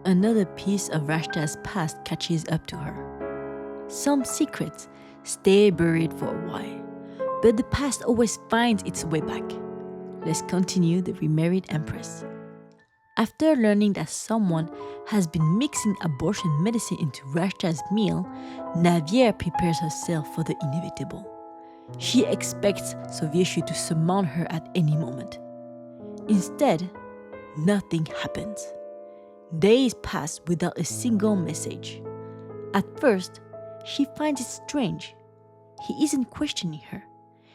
Another piece of Rashta's past catches up to her. Some secrets stay buried for a while, but the past always finds its way back. Let's continue the remarried empress. After learning that someone has been mixing abortion medicine into Rashta's meal, Navier prepares herself for the inevitable. She expects Sovieshu to summon her at any moment. Instead, nothing happens. Days pass without a single message. At first, she finds it strange. He isn't questioning her.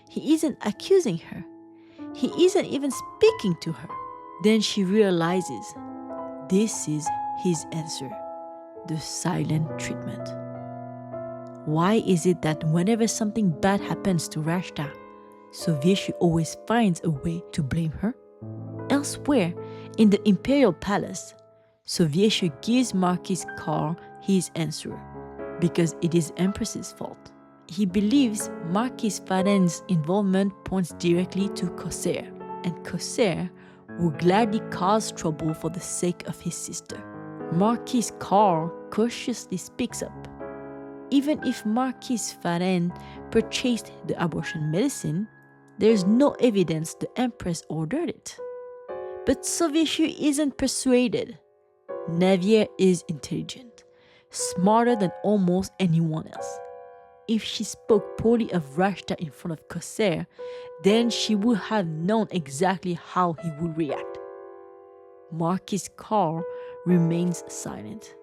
He isn't accusing her. He isn't even speaking to her. Then she realizes this is his answer, the silent treatment. Why is it that whenever something bad happens to Rashta, Sovieshu always finds a way to blame her? Elsewhere, in the Imperial Palace, Sovieshu gives Marquis Karl his answer, because it is Empress's fault. He believes Marquis Varen's involvement points directly to Corsair, and Corsair will gladly cause trouble for the sake of his sister. Marquis Karl cautiously speaks up. Even if Marquis Varen purchased the abortion medicine, there is no evidence the Empress ordered it. But Sovieshu isn't persuaded. Navier is intelligent, smarter than almost anyone else. If she spoke poorly of Rashta in front of Corsair, then she would have known exactly how he would react. Marquis Karl remains silent.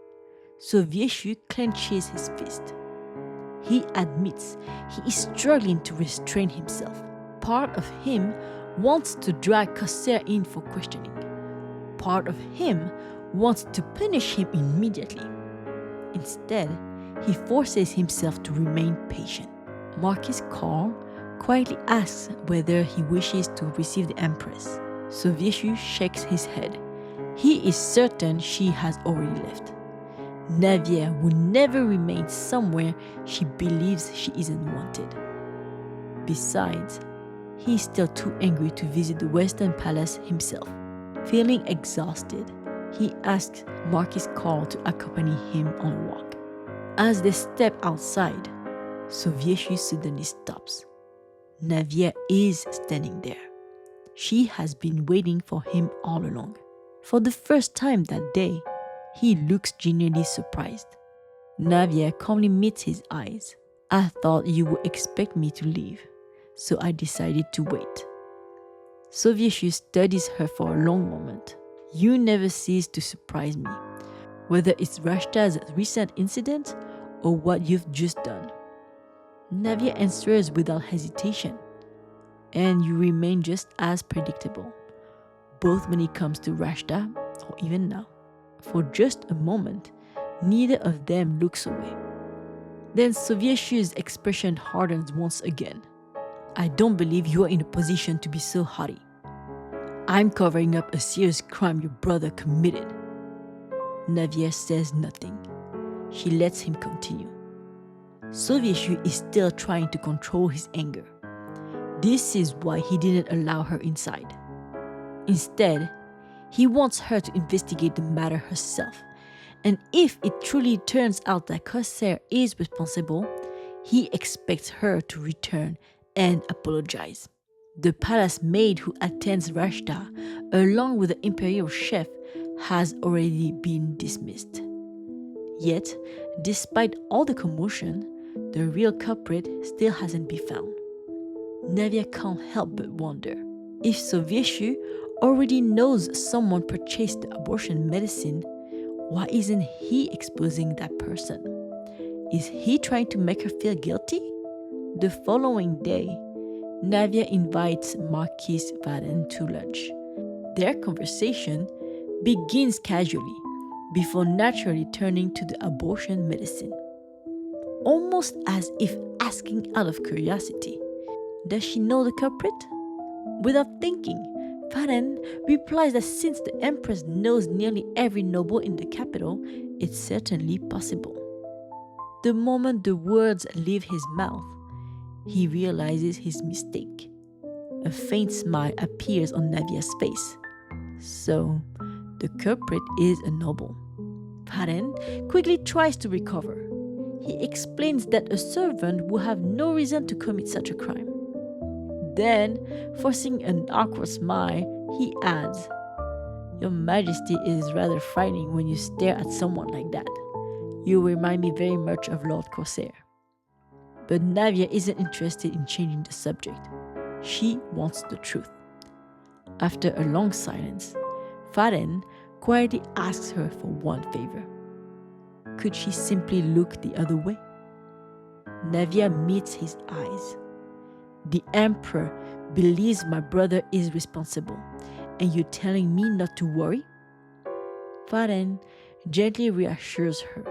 Sovieshu clenches his fist. He admits he is struggling to restrain himself. Part of him wants to drag Corsair in for questioning. Part of him wants to punish him immediately. Instead, he forces himself to remain patient. Marquis Karl quietly asks whether he wishes to receive the Empress. Sovieshu shakes his head. He is certain she has already left. Navier will never remain somewhere she believes she isn't wanted. Besides, he is still too angry to visit the Western Palace himself. Feeling exhausted, he asks Marquis Karl to accompany him on a walk. As they step outside, Sovieshu suddenly stops. Navier is standing there. She has been waiting for him all along. For the first time that day, he looks genuinely surprised. Navier calmly meets his eyes. I thought you would expect me to leave, so I decided to wait. Sovieshu studies her for a long moment. You never cease to surprise me, whether it's Rashta's recent incident or what you've just done. Navier answers without hesitation, and you remain just as predictable, both when it comes to Rashta or even now. For just a moment, neither of them looks away. Then Sovieshu's expression hardens once again. I don't believe you are in a position to be so haughty. I'm covering up a serious crime your brother committed. Navier says nothing. She lets him continue. Sovieshu is still trying to control his anger. This is why he didn't allow her inside. Instead, he wants her to investigate the matter herself. And if it truly turns out that Corsair is responsible, he expects her to return and apologize. The palace maid who attends Rashta, along with the imperial chef, has already been dismissed. Yet, despite all the commotion, the real culprit still hasn't been found. Navier can't help but wonder, if Sovieshu already knows someone purchased the abortion medicine, why isn't he exposing that person? Is he trying to make her feel guilty? The following day, Navier invites Marquis Varen to lunch. Their conversation begins casually, before naturally turning to the abortion medicine. Almost as if asking out of curiosity, does she know the culprit? Without thinking, Varen replies that since the Empress knows nearly every noble in the capital, it's certainly possible. The moment the words leave his mouth, he realizes his mistake. A faint smile appears on Navier's face. So, the culprit is a noble. Faden quickly tries to recover. He explains that a servant would have no reason to commit such a crime. Then, forcing an awkward smile, he adds, "Your Majesty is rather frightening when you stare at someone like that. You remind me very much of Lord Corsair." But Navier isn't interested in changing the subject. She wants the truth. After a long silence, Faden quietly asks her for one favor. Could she simply look the other way? Navier meets his eyes. "The Emperor believes my brother is responsible, and you're telling me not to worry?" Faden gently reassures her.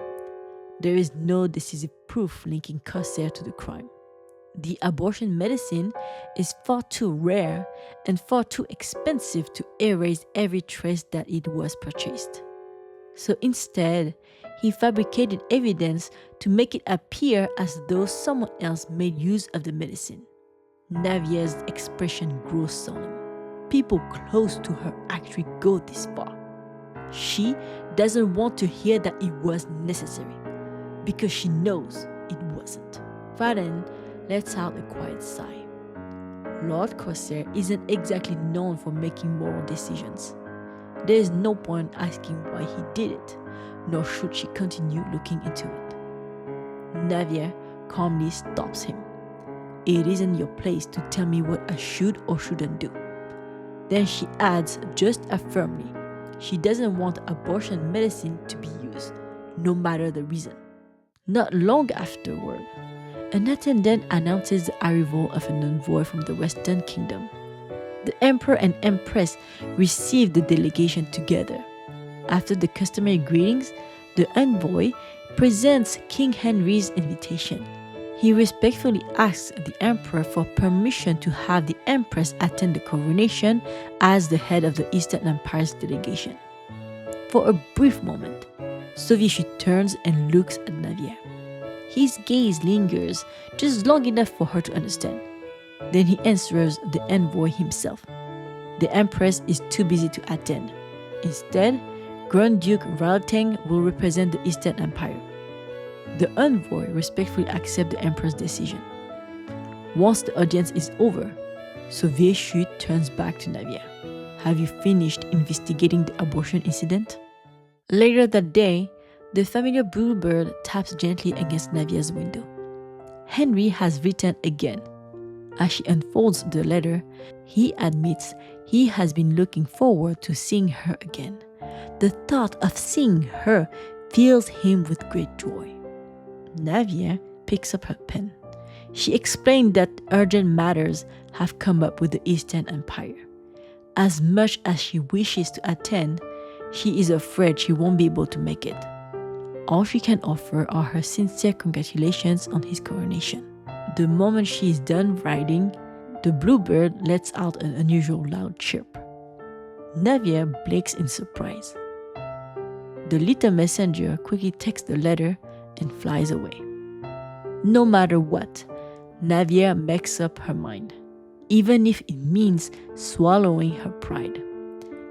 There is no decisive proof linking Corsair to the crime. The abortion medicine is far too rare and far too expensive to erase every trace that it was purchased. So instead, he fabricated evidence to make it appear as though someone else made use of the medicine. Navier's expression grows solemn. People close to her actually go this far. She doesn't want to hear that it was necessary, because she knows it wasn't. Faden lets out a quiet sigh. Lord Corsair isn't exactly known for making moral decisions. There is no point asking why he did it, nor should she continue looking into it. Navier calmly stops him. "It isn't your place to tell me what I should or shouldn't do." Then she adds just as firmly, she doesn't want abortion medicine to be used, no matter the reason. Not long afterward, an attendant announces the arrival of an envoy from the Western Kingdom. The Emperor and Empress receive the delegation together. After the customary greetings, the envoy presents King Heinrey's invitation. He respectfully asks the Emperor for permission to have the Empress attend the coronation as the head of the Eastern Empire's delegation. For a brief moment, Sovieshu turns and looks at Navier. His gaze lingers just long enough for her to understand. Then he answers the envoy himself. The Empress is too busy to attend. Instead, Grand Duke Ralteng will represent the Eastern Empire. The envoy respectfully accepts the Emperor's decision. Once the audience is over, Sovieshu turns back to Navier. "Have you finished investigating the abortion incident?" Later that day, the familiar bluebird taps gently against Navier's window. Henry has written again. As she unfolds the letter, he admits he has been looking forward to seeing her again. The thought of seeing her fills him with great joy. Navier picks up her pen. She explained that urgent matters have come up with the Eastern Empire. As much as she wishes to attend, she is afraid she won't be able to make it. All she can offer are her sincere congratulations on his coronation. The moment she is done writing, the bluebird lets out an unusual loud chirp. Navier blinks in surprise. The little messenger quickly takes the letter and flies away. No matter what, Navier makes up her mind, even if it means swallowing her pride.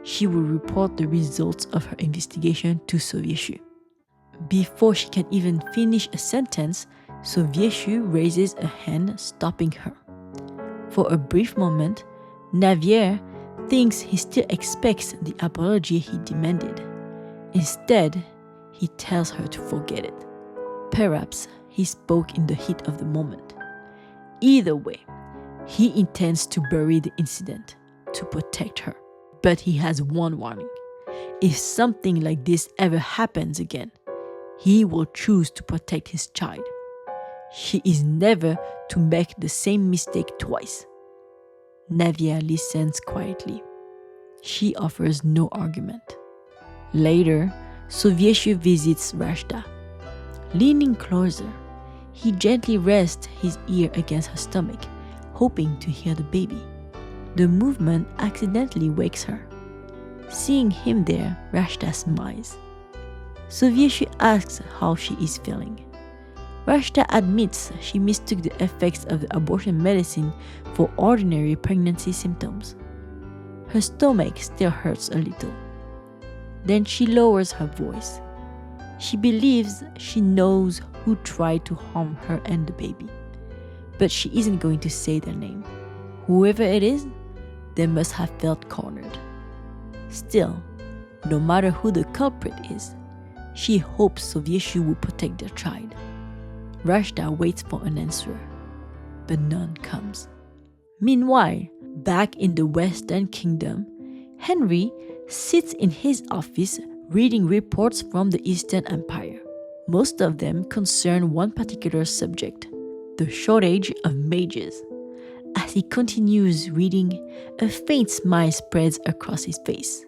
She will report the results of her investigation to Sovieshu. Before she can even finish a sentence, Sovieshu raises a hand, stopping her. For a brief moment, Navier thinks he still expects the apology he demanded. Instead, he tells her to forget it. Perhaps he spoke in the heat of the moment. Either way, he intends to bury the incident, to protect her. But he has one warning. If something like this ever happens again, he will choose to protect his child. She is never to make the same mistake twice. Navier listens quietly. She offers no argument. Later, Sovieshu visits Rashta. Leaning closer, he gently rests his ear against her stomach, hoping to hear the baby. The movement accidentally wakes her. Seeing him there, Rashta smiles. Sovieshu asks how she is feeling. Rashta admits she mistook the effects of the abortion medicine for ordinary pregnancy symptoms. Her stomach still hurts a little. Then she lowers her voice. She believes she knows who tried to harm her and the baby, but she isn't going to say their name. Whoever it is, they must have felt cornered. Still, no matter who the culprit is, she hopes Sovieshu will protect their child. Rashta waits for an answer, but none comes. Meanwhile, back in the Western Kingdom, Heinrey sits in his office reading reports from the Eastern Empire. Most of them concern one particular subject, the shortage of mages. As he continues reading, a faint smile spreads across his face.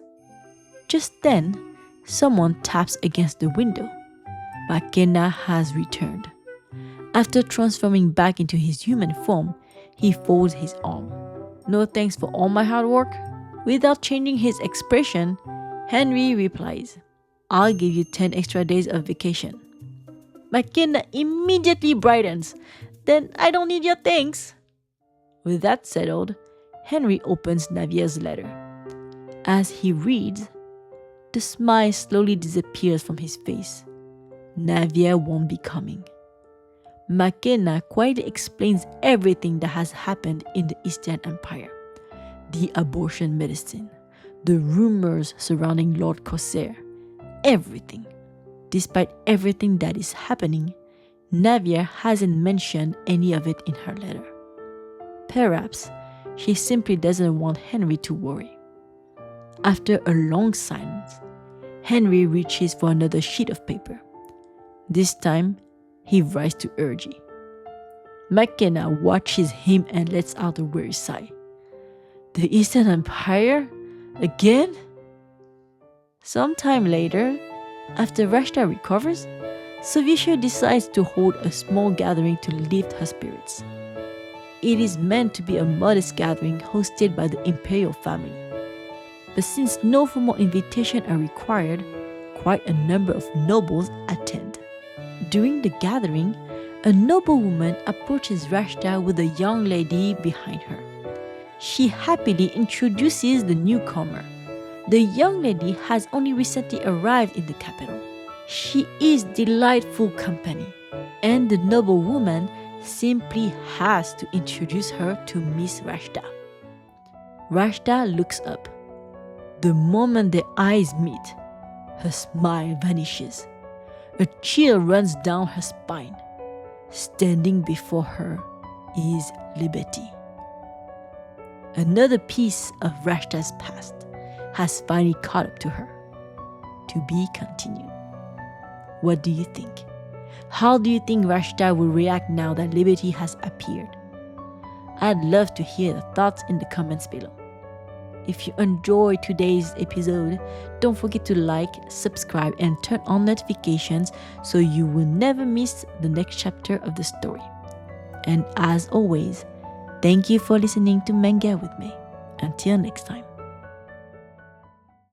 Just then, someone taps against the window. McKenna has returned. After transforming back into his human form, he folds his arm. No thanks for all my hard work? Without changing his expression, Heinrey replies, I'll give you 10 extra days of vacation. McKenna immediately brightens. Then I don't need your thanks. With that settled, Heinrey opens Navier's letter. As he reads, the smile slowly disappears from his face. Navier won't be coming. McKenna quietly explains everything that has happened in the Eastern Empire. The abortion medicine, the rumors surrounding Lord Corsair, everything. Despite everything that is happening, Navier hasn't mentioned any of it in her letter. Perhaps she simply doesn't want Heinrey to worry. After a long silence, Heinrey reaches for another sheet of paper. This time, he writes to Urgie. McKenna watches him and lets out a weary sigh. The Eastern Empire? Again? Sometime later, after Rashta recovers, Sovieshu decides to hold a small gathering to lift her spirits. It is meant to be a modest gathering hosted by the Imperial family. But since no formal invitations are required, quite a number of nobles attend. During the gathering, a noblewoman approaches Rashta with a young lady behind her. She happily introduces the newcomer. The young lady has only recently arrived in the capital. She is delightful company, and the noblewoman simply has to introduce her to Miss Rashta. Rashta looks up. The moment their eyes meet, her smile vanishes. A chill runs down her spine. Standing before her is Liberty. Another piece of Rashta's past has finally caught up to her. To be continued. What do you think? How do you think Rashta will react now that Liberty has appeared? I'd love to hear your thoughts in the comments below. If you enjoyed today's episode, don't forget to like, subscribe, and turn on notifications so you will never miss the next chapter of the story. And as always, thank you for listening to Manga with me. Until next time.